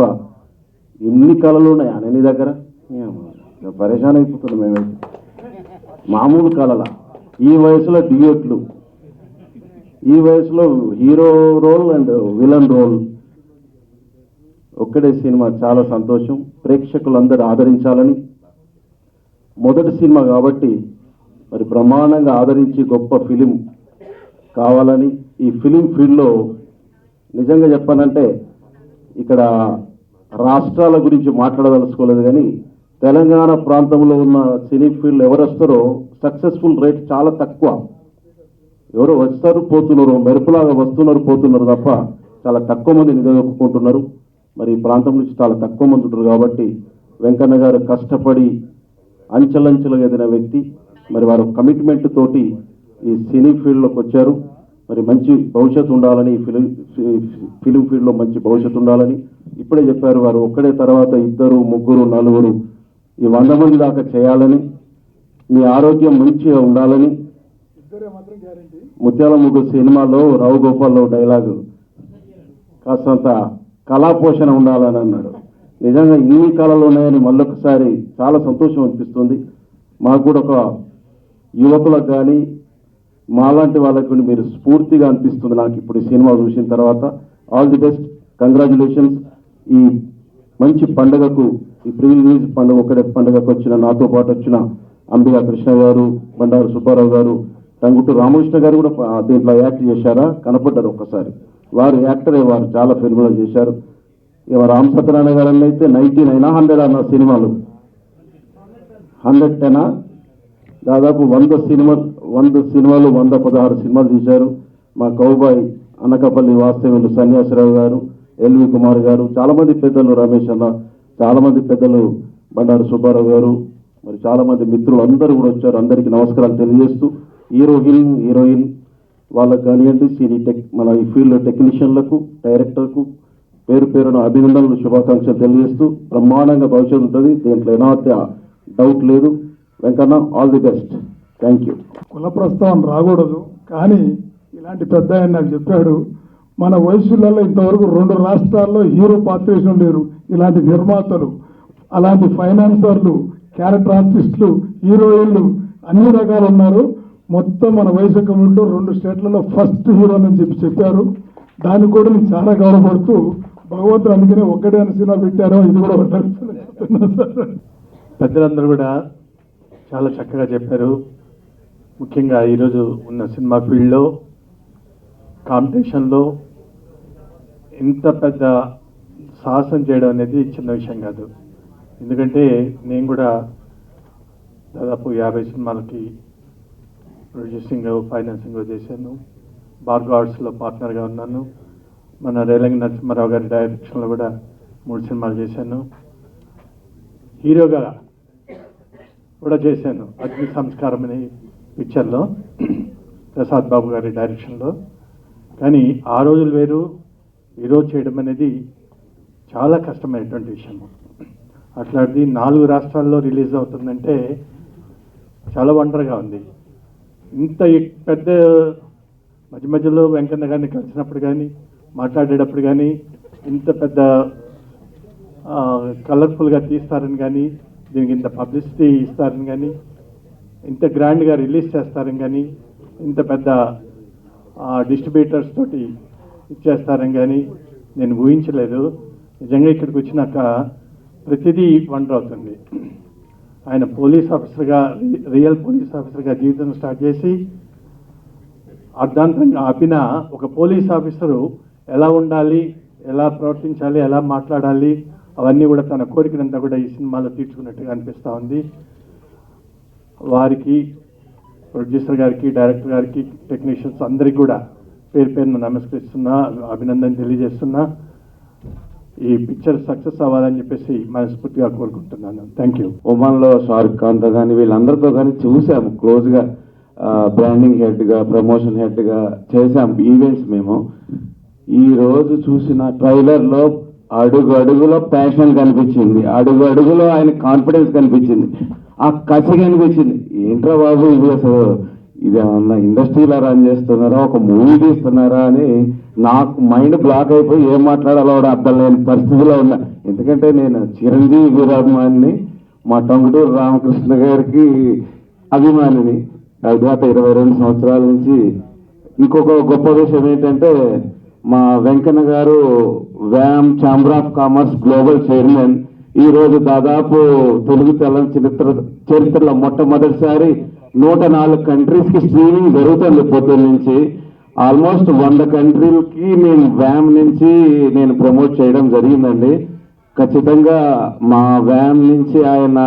ఎన్ని కళలు ఉన్నాయి అన్ని దగ్గర. పరేషాన్ అయిపోతున్నాం మేమైతే. మామూలు కళల ఈ వయసులో డ్యూయట్లు, ఈ వయసులో hero role and villain role. ఒక్కడే సినిమా చాలా సంతోషం. ప్రేక్షకులందరూ ఆదరించాలని, మొదటి సినిమా కాబట్టి మరి బ్రహ్మాండంగా ఆదరించి గొప్ప ఫిలిం కావాలని, ఈ ఫిలిం ఫీల్డ్లో నిజంగా చెప్పానంటే ఇక్కడ రాష్ట్రాల గురించి మాట్లాడదలుచుకోలేదు, కానీ తెలంగాణ ప్రాంతంలో ఉన్న సినీ ఫీల్డ్ ఎవరు వస్తారో సక్సెస్ఫుల్ రేట్ చాలా తక్కువ. ఎవరో వస్తారు పోతున్నారు, మెరుపులాగా వస్తున్నారు పోతున్నారు తప్ప చాలా తక్కువ మంది నిలదొక్కుంటున్నారు. మరి ఈ ప్రాంతం నుంచి చాలా తక్కువ మంది ఉంటారు. కాబట్టి వెంకన్న గారు కష్టపడి అంచెలంచెలుగా ఎదిగిన వ్యక్తి. మరి వారు కమిట్మెంట్ తోటి ఈ సినీ ఫీల్డ్లోకి వచ్చారు. మరి మంచి భవిష్యత్తు ఉండాలని, ఫిలిం ఫీల్డ్లో మంచి భవిష్యత్తు ఉండాలని ఇప్పుడే చెప్పారు. వారు ఒక్కడే తర్వాత 2, 3, 4 ఈ 100 మంది దాకా చేయాలని, మీ ఆరోగ్యం మంచిగా ఉండాలని. ముత్యాల ముగ్గు సినిమాలో రావు గోపాల్లో డైలాగు కాస్తంత కళాపోషణ ఉండాలని అన్నాడు. నిజంగా ఇన్ని కళలు ఉన్నాయని మళ్ళొకసారి చాలా సంతోషం అనిపిస్తుంది. మాకు కూడా ఒక యువకులకు కానీ మాలాంటి వాళ్ళకు మీరు స్ఫూర్తిగా అనిపిస్తుంది నాకు ఇప్పుడు ఈ సినిమా చూసిన తర్వాత. All the best, congratulations. ఈ మంచి పండుగకు, ఈ ప్రీ రిలీజ్ పండుగ, ఒకటే పండుగకు వచ్చిన నాతో పాటు వచ్చిన అంబికా కృష్ణ గారు, బండారు సుబ్బారావు గారు, టంగుటూరు రామకృష్ణ గారు కూడా దీంట్లో యాక్ట్ చేశారా, కనపడ్డారు ఒక్కసారి. వారు యాక్టరే, వారు చాలా ఫిల్మ్లు చేశారు. ఇక రామ్ సత్యనారాయణ గారు అయితే 99 100 అన్న సినిమాలు, 110 దాదాపు 100 సినిమాలు 116 సినిమాలు తీశారు. మా కౌబాయ్ అనకపల్లి వాస్తవ్యులు సన్యాసరావు గారు, ఎల్వి కుమార్ గారు, చాలామంది పెద్దలు, రమేష్ అన్న, చాలామంది పెద్దలు, బండారు సుబ్బారావు గారు, మరి చాలామంది మిత్రులు అందరూ కూడా వచ్చారు. అందరికీ నమస్కారాలు తెలియజేస్తూ, హీరోయిన్ వాళ్ళకు కానివ్వండి, మన ఈ ఫీల్డ్ టెక్నీషియన్లకు, డైరెక్టర్కు పేరు పేరున అభినందనలు, శుభాకాంక్షలు తెలియజేస్తూ, బ్రహ్మాండంగా భవిష్యత్తు ఉంటుంది, దీంట్లో ఏనాటి డౌట్ లేదు. Venkanna, all the best. Thank you. కుల ప్రస్తావన రాకూడదు, కానీ ఇలాంటి పెద్ద ఆయన నాకు చెప్పాడు, మన వయసులలో ఇంతవరకు 2 రాష్ట్రాల్లో హీరో పాత్ర వేసిన లేరు. ఇలాంటి నిర్మాతలు, అలాంటి ఫైనాన్సర్లు, క్యారెక్టర్ ఆర్టిస్టులు, హీరోయిన్లు అన్ని రకాలు ఉన్నారు. మొత్తం మన వయసు కమ్యూనిటీలో 2 స్టేట్లలో ఫస్ట్ హీరో అని చెప్పారు. దానికి కూడా నేను చాలా గౌరవపడుతూ, భగవంతుడు అందుకనే ఒక్కడే అని సినిమా పెట్టారో ఇది కూడా చెప్తున్నా. పెద్దలందరూ కూడా చాలా చక్కగా చెప్పారు. ముఖ్యంగా ఈరోజు ఉన్న సినిమా ఫీల్డ్లో కాంపిటీషన్లో ఇంత పెద్ద సాహసం చేయడం అనేది చిన్న విషయం కాదు. ఎందుకంటే నేను కూడా దాదాపు 50 సినిమాలకి ప్రొడ్యూసింగ్, ఫైనాన్సింగ్ చేశాను. భార్గవ ఆర్ట్స్లో పార్ట్నర్గా ఉన్నాను. మన రేలంగి నరసింహారావు గారి డైరెక్షన్లో కూడా 3 సినిమాలు చేశాను. హీరోగా కూడా చేశాను అగ్ని సంస్కారం అనే పిక్చర్లో ప్రసాద్ బాబు గారి డైరెక్షన్లో. కానీ ఆ రోజులు వేరు, ఈరోజు చేయడం అనేది చాలా కష్టమైనటువంటి విషయము. అట్లాంటిది 4 రాష్ట్రాల్లో రిలీజ్ అవుతుందంటే చాలా వండర్గా ఉంది. ఇంత పెద్ద మధ్య మధ్యలో వెంకన్న గారిని కలిసినప్పుడు కానీ మాట్లాడేటప్పుడు కానీ ఇంత పెద్ద కలర్ఫుల్గా తీస్తారని కానీ, దీనికి ఇంత పబ్లిసిటీ ఇస్తారని కానీ, ఇంత గ్రాండ్గా రిలీజ్ చేస్తారని కానీ, ఇంత పెద్ద డిస్ట్రిబ్యూటర్స్ తోటి ఇచ్చేస్తారని కానీ నేను ఊహించలేదు. నిజంగా ఇక్కడికి వచ్చినాక ప్రతిదీ వండర్ అవుతుంది. ఆయన పోలీస్ ఆఫీసర్గా, రియల్ పోలీస్ ఆఫీసర్గా జీవితం స్టార్ట్ చేసి అర్ధాంతంగా ఆపిన ఒక పోలీస్ ఆఫీసరు ఎలా ఉండాలి, ఎలా ప్రవర్తించాలి, ఎలా మాట్లాడాలి, అవన్నీ కూడా తన కోరికనంతా కూడా ఈ సినిమాలో తీర్చుకున్నట్టుగా అనిపిస్తూ ఉంది. వారికి, ప్రొడ్యూసర్ గారికి, డైరెక్టర్ గారికి, టెక్నీషియన్స్ అందరికీ కూడా పేరు పేరును నమస్కరిస్తున్నా, అభినందన తెలియజేస్తున్నా. ఈ పిక్చర్ సక్సెస్ అవ్వాలని చెప్పేసి మనస్ఫూర్తిగా కోరుకుంటున్నాను. Thank you. ఒమాన్లో షారుఖ్ ఖాన్తో కానీ వీళ్ళందరితో కానీ చూసాము క్లోజ్గా, బ్రాండింగ్ హెడ్గా, ప్రమోషన్ హెడ్గా చేసాం ఈవెంట్స్ మేము. ఈరోజు చూసిన ట్రైలర్లో అడుగు అడుగులో ప్యాషన్ కనిపించింది, అడుగు అడుగులో ఆయన కాన్ఫిడెన్స్ కనిపించింది, ఆ కసి కనిపించింది. ఏంట్రా బాబు ఇది అసలు, ఇది ఏమన్నా ఇండస్ట్రీలో రన్ చేస్తున్నారా, ఒక మూవీ తీస్తున్నారా అని నాకు మైండ్ బ్లాక్ అయిపోయి ఏం మాట్లాడాలో కూడా అర్థం లేని పరిస్థితిలో ఉన్నా. ఎందుకంటే నేను చిరంజీవి వీరాభిమానిని, మా టంగుటూరు రామకృష్ణ గారికి అభిమానిని గత 22 సంవత్సరాల నుంచి. ఇంకొక గొప్ప విషయం ఏంటంటే మా వెంకన్న గారు వ్యామ్ chamber of commerce global chairman. ఈరోజు దాదాపు తెలుగు తెల్లని చరిత్రలో మొట్టమొదటిసారి 104 కంట్రీస్కి స్ట్రీమింగ్ జరుగుతుంది పొద్దున్న నుంచి. ఆల్మోస్ట్ 100 కంట్రీలకి నేను వ్యామ్ నుంచి నేను ప్రమోట్ చేయడం జరిగిందండి. ఖచ్చితంగా మా వ్యామ్ నుంచి ఆయన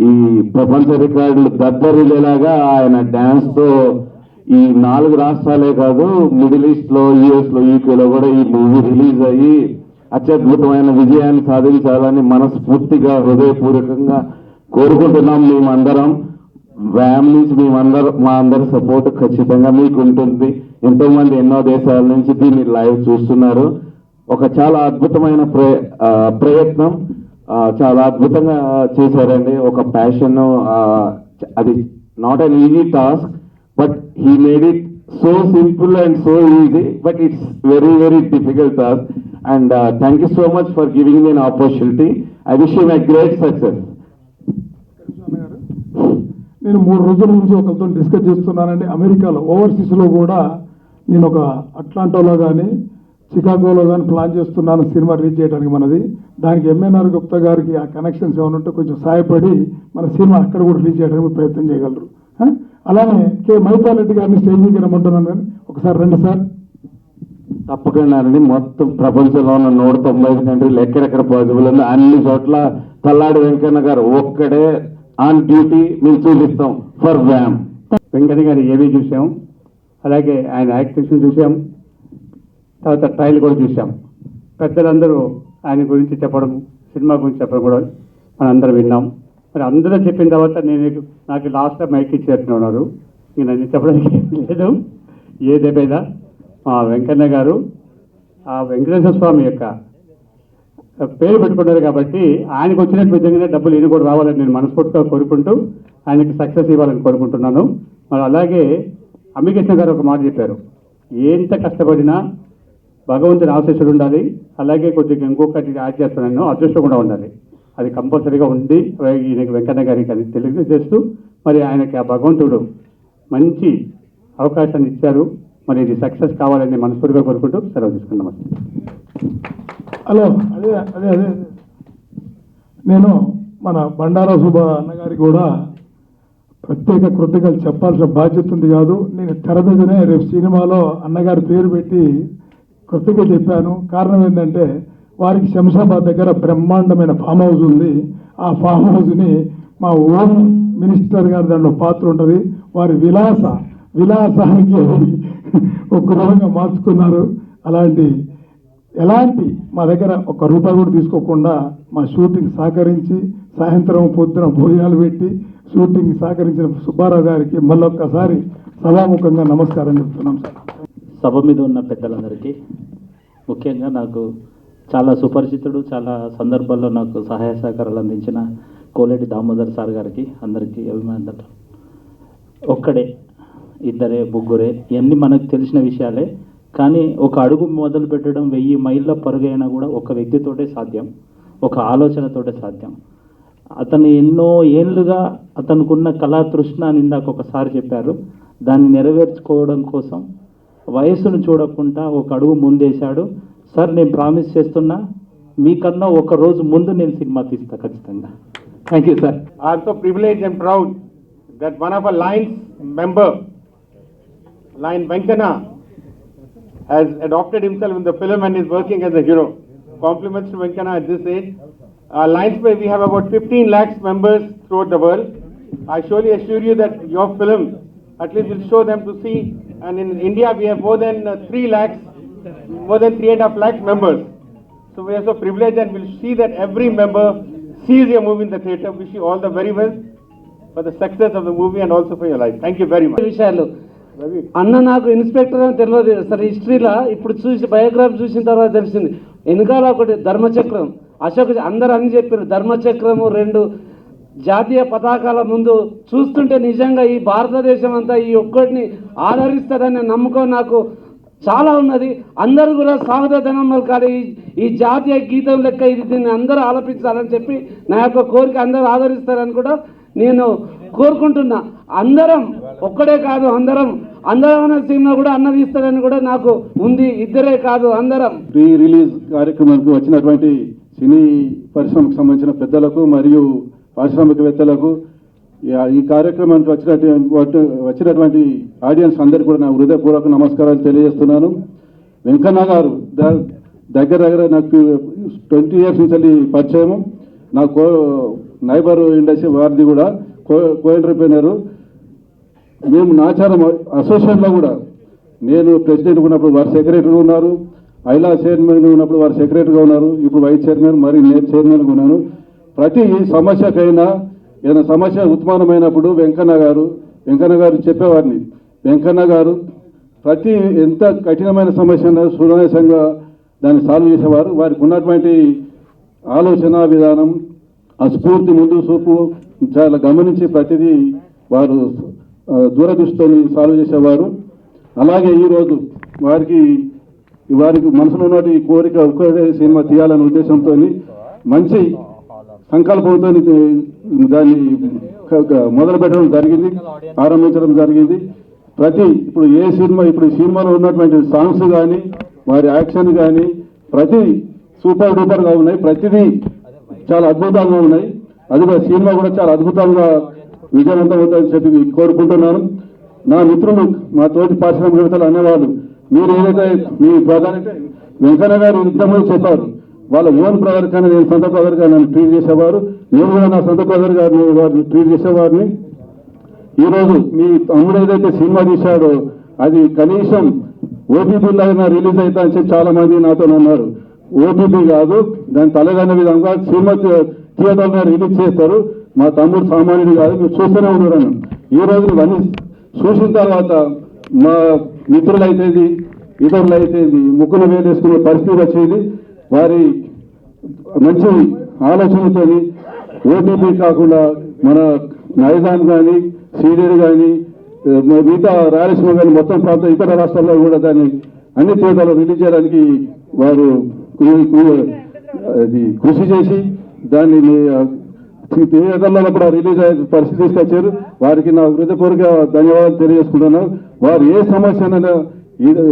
ఈ ప్రపంచ రికార్డులు దద్దరిల్లేలాగా ఆయన డ్యాన్స్తో ఈ 4 రాష్ట్రాలే కాదు, మిడిల్ ఈస్ట్లో, యుఎస్లో, యూకేలో కూడా ఈ మూవీ రిలీజ్ అయ్యి అత్యద్భుతమైన విజయాన్ని సాధించాలని మనస్ఫూర్తిగా, హృదయపూర్వకంగా కోరుకుంటున్నాం. మేమందరం వ్యామ్ నుంచి మా అందరి సపోర్ట్ ఖచ్చితంగా మీకు ఉంటుంది. ఎంతోమంది ఎన్నో దేశాల నుంచి దీన్ని లైవ్ చూస్తున్నారు. ఒక చాలా అద్భుతమైన ప్రయత్నం, చాలా అద్భుతంగా చేశారండి. ఒక ప్యాషన్, అది not an easy task, but he made it so simple and so easy, but it's very very difficult task. And thank you so much for giving me an opportunity. I wish you my great success. నేను 3 రోజుల నుంచి ఒకరితో డిస్కస్ చేస్తున్నానండి. అమెరికాలో, ఓవర్సీస్లో కూడా నేను ఒక అట్లాంటాలో కానీ చికాగోలో కానీ ప్లాన్ చేస్తున్నాను సినిమా రిలీజ్ చేయడానికి మనది. దానికి ఎంఎన్ఆర్ గుప్తా గారికి ఆ కనెక్షన్స్ ఏమైనా ఉంటే కొంచెం సహాయపడి మన సినిమా అక్కడ కూడా రిలీజ్ చేయడానికి ప్రయత్నం చేయగలరు. అలానే కే మైపాలరెడ్డి గారిని స్టేజ్ మీద రమ్మంటున్నాను, కానీ ఒకసారి రండి సార్. తప్పకుండా అండి. మొత్తం ప్రపంచంలో ఉన్న 195 కంట్రీలు ఎక్కడెక్కడ పాసిబుల్ ఉందో అన్ని చోట్ల తల్లాడి వెంకన్న గారు ఒక్కడే ఆన్ డ్యూటీ మేము చూపిస్తాం ఫర్ వ్యామ్. వెంకన్న గారి ఏవి చూసాం, అలాగే ఆయన యాక్టింగ్స్ చూసాం, తర్వాత ట్రయల్ కూడా చూసాం. పెద్దలందరూ ఆయన గురించి చెప్పడం, సినిమా గురించి చెప్పడం కూడా మనందరం విన్నాం. మరి అందరూ చెప్పిన తర్వాత నాకు లాస్ట్లో మైక్ ఇచ్చేట్టు ఉన్నారు, ఇంక నన్ను చెప్పడానికి లేదు. ఏదేమైనా మా వెంకన్న గారు ఆ వెంకటేశ్వర స్వామి యొక్క పేరు పెట్టుకున్నారు కాబట్టి ఆయనకు వచ్చినట్టు విధంగానే డబ్బులు ఈయన కూడా రావాలని నేను మనస్ఫూర్తిగా కోరుకుంటూ ఆయనకి సక్సెస్ ఇవ్వాలని కోరుకుంటున్నాను. మరి అలాగే అమ్మికృష్ణ గారు ఒక మాట చెప్పారు, ఎంత కష్టపడినా భగవంతుని ఆశీస్సులు ఉండాలి, అలాగే కొద్దిగా ఇంకొకటి యాడ్ చేస్తున్నాను, అదృష్టం కూడా ఉండాలి. అది కంపల్సరీగా ఉంది ఈయనకి వెంకన్న గారికి అని తెలియజేస్తూ, మరి ఆయనకి ఆ భగవంతుడు మంచి అవకాశాన్ని ఇచ్చారు. మరి ఇది సక్సెస్ కావాలని మనస్ఫూర్తిగా కోరుకుంటూ సెలవు తీసుకున్నాం. హలో, అదే అదే అదే నేను మన బండారా సుబ్బ అన్నగారికి కూడా ప్రత్యేక కృతజ్ఞతలు చెప్పాల్సిన బాధ్యత ఉంది. కాదు, నేను తెర మీదనే రేపు సినిమాలో అన్నగారి పేరు పెట్టి కృతజ్ఞత చెప్పాను. కారణం ఏంటంటే వారికి శంషాబాద్ దగ్గర బ్రహ్మాండమైన ఫామ్ హౌస్ ఉంది. ఆ ఫామ్ హౌస్ని మా హోమ్ మినిస్టర్ గారి దాంట్లో పాత్ర ఉంటుంది. వారి విలాసానికి ఒక రకంగా మార్చుకున్నారు. అలాంటి ఎలాంటి మా దగ్గర ఒక్క రూపాయి కూడా తీసుకోకుండా మా షూటింగ్ సహకరించి సాయంత్రం పొద్దున భోజనాలు పెట్టి షూటింగ్ సహకరించిన సుబ్బారావు గారికి మళ్ళొక్కసారి సభాముఖంగా నమస్కారం చెప్తున్నాం సార్. సభ మీద ఉన్న పెద్దలందరికీ, ముఖ్యంగా నాకు చాలా సుపరిచితుడు, చాలా సందర్భాల్లో నాకు సహాయ సహకారాలు అందించిన కోలేటి దామోదర్ సార్ గారికి అందరికీ అభిమానులు. ఒక్కడే, ఇద్దరే, ముగ్గురే, ఇవన్నీ మనకు తెలిసిన విషయాలే. కానీ ఒక అడుగు మొదలు పెట్టడం 1000 మైళ్ళ పరుగైనా కూడా ఒక వ్యక్తితోటే సాధ్యం, ఒక ఆలోచనతోటే సాధ్యం. అతను ఎన్నో ఏళ్ళుగా అతనుకున్న కళా తృష్ణ అని ఇందాక ఒకసారి చెప్పారు. దాన్ని నెరవేర్చుకోవడం కోసం వయస్సును చూడకుండా ఒక అడుగు ముందేశాడు. సార్, నేను ప్రామిస్ చేస్తున్నా, మీకన్నా ఒక రోజు ముందు నేను సినిమా తీస్తా ఖచ్చితంగా. Thank you sir. I am so privileged and proud that one of our Lions member, Lion Venkana, has adopted himself in the film and is working as a hero. Compliments to Venkana at this age. Lions Way, we have about 15 lakhs members throughout the world. I surely assure you that your film at least will show them to see. And in India, we have more than 3 lakhs, more than 3.5 lakhs members. So we are so privileged, and we'll see that every member sees your movie in the theatre. Wish you all the very best for the success of the movie and also for your life. Thank you very much. విషయాలు అన్న నాకు ఇన్స్పెక్టర్ అని తెలియదు సార్. హిస్టరీలో ఇప్పుడు చూసి బయోగ్రఫీ చూసిన తర్వాత తెలిసింది. వెనకాల ఒకటి ధర్మచక్రం, అశోక్, అందరూ అన్ని చెప్పారు. ధర్మచక్రము 2 జాతీయ పతాకాల ముందు చూస్తుంటే నిజంగా ఈ భారతదేశం అంతా ఈ ఒక్కటిని ఆదరిస్తారనే నమ్మకం నాకు చాలా ఉన్నది. అందరూ కూడా స్వాగతం పలకాలి. ఈ జాతీయ గీతం లెక్క ఇది, దీన్ని అందరూ ఆలపించాలని చెప్పి నా యొక్క కోరిక. అందరూ ఆదరిస్తారని కూడా నేను కోరుకుంటున్నా. అందరం ఒక్కడే కాదు, అందరం అనే సినిమా కూడా అన్న తీస్తారని కూడా నాకు ఉంది. ఇద్దరే కాదు, అందరం. ప్రీ రిలీజ్ కార్యక్రమానికి వచ్చినటువంటి సినీ పరిశ్రమకు సంబంధించిన పెద్దలకు మరియు పారిశ్రామికవేత్తలకు, ఈ కార్యక్రమానికి వచ్చినటువంటి ఆడియన్స్ అందరికీ కూడా నా హృదయపూర్వక నమస్కారాలు తెలియజేస్తున్నాను. వెంకన్న గారు దగ్గర నాకు 20 years నుంచి పరిచయము. నా నైబర్ ఇండస్ట్రీ వారిది కూడా కో ఎంటర్ప్రెన్యూర్. మేము నాచారం అసోసియేషన్లో కూడా నేను ప్రెసిడెంట్ ఉన్నప్పుడు వారు సెక్రటరీగా ఉన్నారు, ఐలా చైర్మన్ ఉన్నప్పుడు వారు సెక్రటరీగా ఉన్నారు, ఇప్పుడు వైస్ చైర్మన్, మరి నేను చైర్మన్గా ఉన్నాను. ప్రతి సమస్యకైనా ఏదైనా సమస్య ఉత్పన్నమైనప్పుడు వెంకన్న గారు చెప్పేవారిని. వెంకన్న గారు ప్రతి ఎంత కఠినమైన సమస్య సునాయాసంగా దాన్ని సాల్వ్ చేసేవారు. వారికి ఉన్నటువంటి ఆలోచన విధానం, ఆ స్ఫూర్తి, ముందు చూపు చాలా గమనించి ప్రతిదీ వారు దూరదృష్టితో సాల్వ్ చేసేవారు. అలాగే ఈరోజు వారికి మనసులో ఉన్నటువంటి కోరిక ఒక్కడే సినిమా తీయాలనే ఉద్దేశంతో మంచి సంకల్పంతో దాన్ని మొదలు పెట్టడం జరిగింది, ఆరంభించడం జరిగింది. ఇప్పుడు సినిమాలో ఉన్నటువంటి సాంగ్స్ కానీ వారి యాక్షన్ కానీ ప్రతి సూపర్ డూపర్గా ఉన్నాయి. ప్రతిదీ చాలా అద్భుతంగా ఉన్నాయి. అది కూడా సినిమా కూడా చాలా అద్భుతంగా విజయవంతం అవుతుందని చెప్పి కోరుకుంటున్నాను. నా మిత్రులు, మా తోటి పారిశ్రామికవేత్తలు అనేవాళ్ళు, మీరు ఏదైతే మీ ప్రధాన వెంకన్న గారు ఇంతకుముందు చెప్పారు, వాళ్ళ ఓన్ బ్రదర్ కానీ నేను సొంత బ్రదర్ గా నన్ను ట్రీట్ చేసేవారు. నేను కూడా నా సొంత బ్రదర్ గారిని వారిని ట్రీట్ చేసేవారిని. ఈరోజు మీ తమ్ముడు ఏదైతే సినిమా తీశాడో అది కనీసం ఓటీపీలో అయినా రిలీజ్ అవుతా అని చెప్పి చాలా మంది నాతో అన్నారు. ఓటీపీ కాదు, దాని తలగన్న విధంగా సినిమా థియేటర్లో రిలీజ్ చేస్తారు. మా తమ్ముడు సామాన్యుడు కాదు, మీరు చూస్తూనే ఉన్నారని. ఈ రోజు ఇవన్నీ చూసిన తర్వాత మా మిత్రులు అయితేది, ఇతరులు అయితేది ముక్కున వేలేసుకునే పరిస్థితి వచ్చేది. వారి మంచి ఆలోచనతో ఓటీపీ కాకుండా మన నైజాం కానీ, సీడెడ్ కానీ, మిగతా రాయలసీమ కానీ మొత్తం ప్రాంతం ఇతర రాష్ట్రాల్లో కూడా దాన్ని అన్ని థియేటర్లో రిలీజ్ చేయడానికి వారు కృషి చేసి దాన్ని థియేటర్లలో కూడా రిలీజ్ అయ్యే పరిస్థితి తీసుకొచ్చారు. వారికి నా హృదయపూర్వక ధన్యవాదాలు తెలియజేసుకుంటున్నాను. వారు ఏ సమస్యనైనా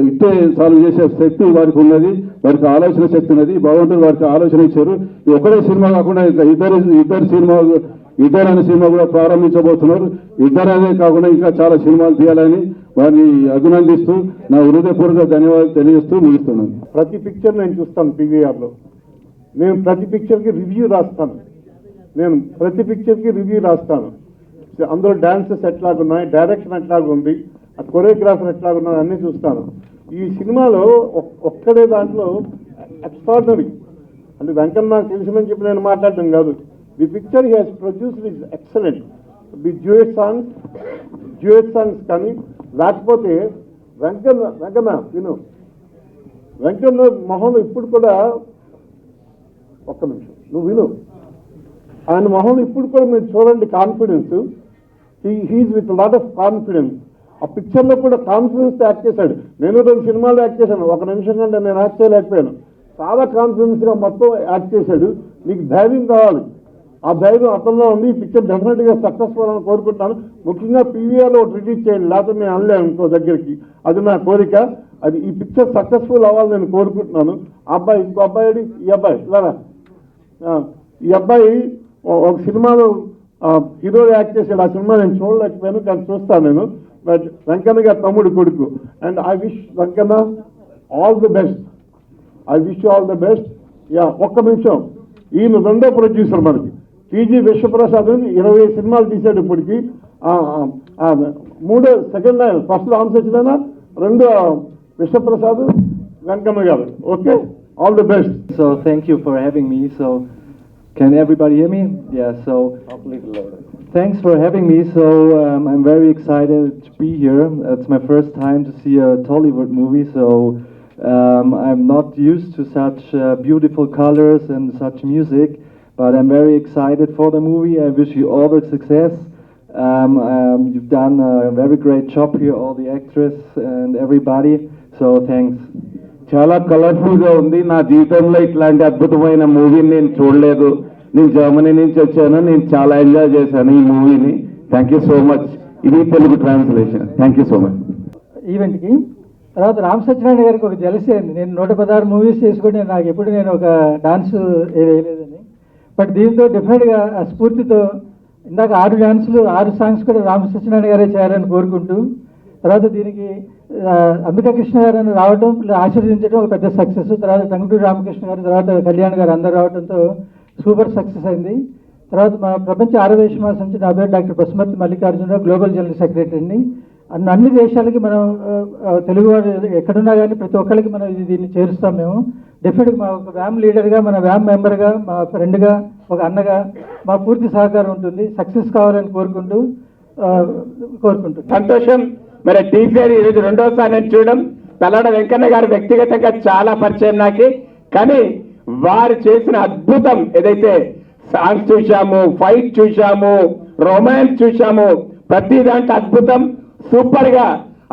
ఇట్టే సాల్వ్ చేసే శక్తి వారికి ఉన్నది, వారికి ఆలోచన శక్తి ఉన్నది. భగవంతుడు వారికి ఆలోచన ఇచ్చారు. ఒకటే సినిమా కాకుండా ఇంకా ఇద్దరు అనే సినిమా కూడా ప్రారంభించబోతున్నారు. ఇద్దరనే కాకుండా ఇంకా చాలా సినిమాలు తీయాలని వారిని అభినందిస్తూ నా హృదయపూర్వక ధన్యవాదాలు తెలియజేస్తూ ముగిస్తున్నాను. ప్రతి పిక్చర్ నేను చూస్తాను పీవీఆర్లో. నేను ప్రతి పిక్చర్కి రివ్యూ రాస్తాను. అందులో డాన్సెస్ ఎట్లాగున్నాయి, డైరెక్షన్ ఎట్లాగుంది, ఆ కొరియోగ్రాఫర్ ఎట్లాగున్నాడు అన్నీ చూస్తాను. ఈ సినిమాలో ఒక్కడే దాంట్లో ఎక్స్ట్రాడినరీ. అంటే వెంకన్న నాకు తెలిసిందని చెప్పి నేను మాట్లాడటం కాదు. The picture he has produced is excellent. The duet songs కానీ లేకపోతే వెంకన్న వెంకన్న మొహంలో ఇప్పుడు కూడా ఒక్క నిమిషం నువ్వు విను, ఆయన మొహంలో ఇప్పుడు కూడా మీరు చూడండి confidence. He's with lot of confidence. ఆ పిక్చర్లో కూడా కాన్ఫిడెన్స్తో యాక్ట్ చేశాడు. నేను 2 సినిమాలు యాక్ట్ చేశాను, 1 నిమిషం కంటే నేను యాక్ట్ చేయలేకపోయాను. చాలా కాన్ఫిడెన్స్గా మొత్తం యాక్ట్ చేశాడు. నీకు ధైర్యం కావాలి, ఆ ధైర్యం అతనిలో ఉంది. ఈ పిక్చర్ డెఫినెట్గా సక్సెస్ఫుల్ అని కోరుకుంటున్నాను. ముఖ్యంగా పీవీఆర్లో ఒకటి రిలీజ్ చేయండి, లేకపోతే నేను అనలేను ఇంకో దగ్గరికి. అది నా కోరిక. అది ఈ పిక్చర్ సక్సెస్ఫుల్ అవ్వాలని నేను కోరుకుంటున్నాను. ఆ అబ్బాయి, ఇంకో అబ్బాయి, ఈ అబ్బాయి ఇలా ఈ అబ్బాయి ఒక సినిమాలో హీరో యాక్ట్ చేశాడు. ఆ సినిమా నేను చూడలేకపోయాను, కానీ చూస్తాను నేను. బట్ వెంకన్న గారి తమ్ముడు కొడుకు. And I wish Venkanna all the best. I wish all the best. ఒక్క నిమిషం, ఈయన 2వ ప్రొడ్యూసర్ మనకి. టీజీ విశ్వప్రసాద్ 20 సినిమాలు తీశాడు ఇప్పటికి. 3 second line, first Ram Sachin, 2 Vishwaprasad, Venkanna garu. Okay, all the best. So thank you for having me. So can everybody hear me? Yeah, so thanks for having me. So I'm very excited to be here. It's my first time to see a Tollywood movie. So I'm not used to such beautiful colors and such music, but I'm very excited for the movie. I wish you all the success. You've done a very great job here, all the actors and everybody. So thanks. చాలా కలర్ఫుల్గా ఉంది. నా జీవితంలో ఇట్లాంటి అద్భుతమైన మూవీని నేను చూడలేదు. నేను జర్మనీ నుంచి వచ్చాను, నేను చాలా ఎంజాయ్ చేశాను ఈ మూవీని. Thank you so much. ఇది Telugu translation. Thank you so much. ఈవెంట్కి తర్వాత రామ్ సత్యనారాయణ గారికి ఒక జలసీ అయింది. నేను 116 మూవీస్ చేసుకుని నాకు ఎప్పుడు నేను ఒక డాన్స్ వేయలేదని. బట్ దీంతో డెఫినెట్గా ఆ స్ఫూర్తితో ఇందాక 6 డాన్సులు 6 సాంగ్స్ కూడా రామ్ సత్యనారాయణ గారే చేయాలని కోరుకుంటూ, తర్వాత దీనికి అంబికా కృష్ణ గారు రావడం, ఆశీర్వదించడం ఒక పెద్ద సక్సెస్. తర్వాత టంగుటూరి రామకృష్ణ గారు, తర్వాత కళ్యాణ్ గారు అందరూ రావడంతో సూపర్ సక్సెస్ అయింది. తర్వాత మా ప్రపంచ ఆరోగ్య మాసం నుంచి నా పేరు doctor Pasumarthi Mallikarjunarao, global general సెక్రటరీని. అన్ని దేశాలకి మనం తెలుగువారు ఎక్కడున్నా కానీ ప్రతి ఒక్కరికి మనం దీన్ని చేరుస్తాం. మేము డెఫినెట్గా మా ఒక వ్యామ్ లీడర్గా, మన వ్యామ్ మెంబర్గా, మా ఫ్రెండ్గా, ఒక అన్నగా మా పూర్తి సహకారం ఉంటుంది. సక్సెస్ కావాలని కోరుకుంటూ సంతోషం. మరి టీసీఆర్ ఈరోజు 2వసారి నేను చూడడం, తలాడ వెంకన్న గారు వ్యక్తిగతంగా చాలా పరిచయం నాకు. కానీ వారు చేసిన అద్భుతం ఏదైతే సాంగ్స్ చూశాము, ఫైట్ చూశాము, రొమాన్స్ చూశాము, ప్రతి దాంట్లో అద్భుతం, సూపర్ గా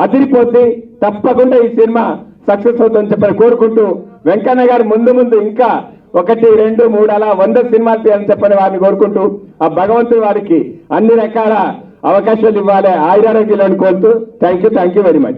అదిరిపోద్ది. తప్పకుండా ఈ సినిమా సక్సెస్ అవుతుందని చెప్పని కోరుకుంటూ, వెంకన్న గారు ముందు ఇంకా 1, 2, 3 అలా 100 సినిమాలు తీయాలని చెప్పని వారిని కోరుకుంటూ, ఆ భగవంతుడు వారికి అన్ని రకాల అవకాశాలు ఇవ్వాలి, ఆయురారోగ్యాలను కోరుతూ థ్యాంక్ యూ వెరీ మచ్.